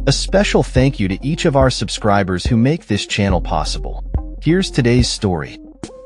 A special thank you to each of our subscribers who make this channel possible. Here's today's story.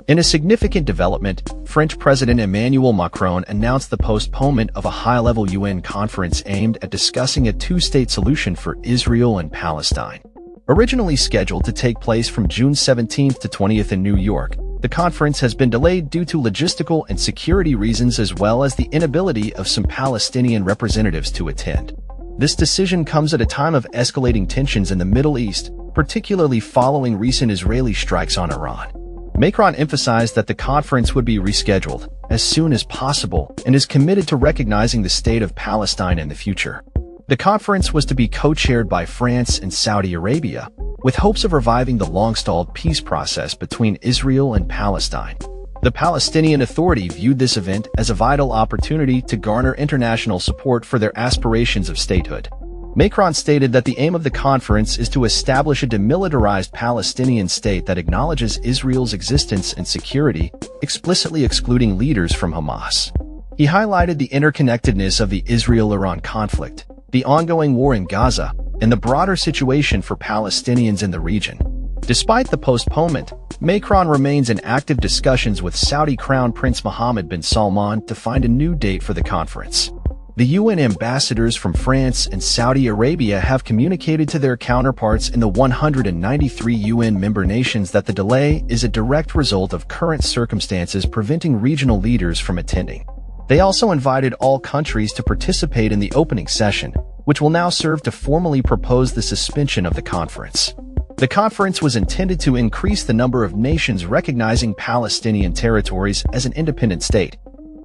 In a significant development, French President Emmanuel Macron announced the postponement of a high-level UN conference aimed at discussing a two-state solution for Israel and Palestine. Originally scheduled to take place from June 17th to 20th in New York, the conference has been delayed due to logistical and security reasons as well as the inability of some Palestinian representatives to attend. This decision comes at a time of escalating tensions in the Middle East, particularly following recent Israeli strikes on Iran. Macron emphasized that the conference would be rescheduled as soon as possible and is committed to recognizing the state of Palestine in the future. The conference was to be co-chaired by France and Saudi Arabia, with hopes of reviving the long-stalled peace process between Israel and Palestine. The Palestinian Authority viewed this event as a vital opportunity to garner international support for their aspirations of statehood. Macron stated that the aim of the conference is to establish a demilitarized Palestinian state that acknowledges Israel's existence and security, explicitly excluding leaders from Hamas. He highlighted the interconnectedness of the Israel-Iran conflict, the ongoing war in Gaza, and the broader situation for Palestinians in the region. Despite the postponement, Macron remains in active discussions with Saudi Crown Prince Mohammed bin Salman to find a new date for the conference. The UN ambassadors from France and Saudi Arabia have communicated to their counterparts in the 193 UN member nations that the delay is a direct result of current circumstances preventing regional leaders from attending. They also invited all countries to participate in the opening session, which will now serve to formally propose the suspension of the conference. The conference was intended to increase the number of nations recognizing Palestinian territories as an independent state,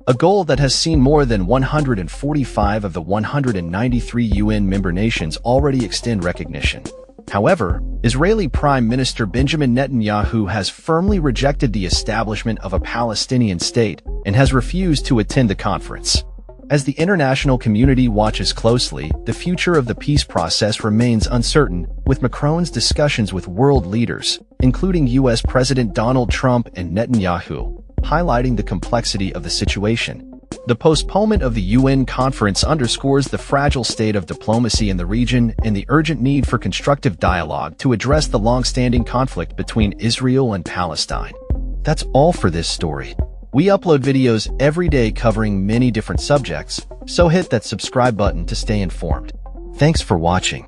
a goal that has seen more than 145 of the 193 UN member nations already extend recognition. However, Israeli Prime Minister Benjamin Netanyahu has firmly rejected the establishment of a Palestinian state and has refused to attend the conference. As the international community watches closely, the future of the peace process remains uncertain, with Macron's discussions with world leaders, including U.S. President Donald Trump and Netanyahu, highlighting the complexity of the situation. The postponement of the UN conference underscores the fragile state of diplomacy in the region and the urgent need for constructive dialogue to address the long-standing conflict between Israel and Palestine. That's all for this story. We upload videos every day covering many different subjects, so hit that subscribe button to stay informed. Thanks for watching.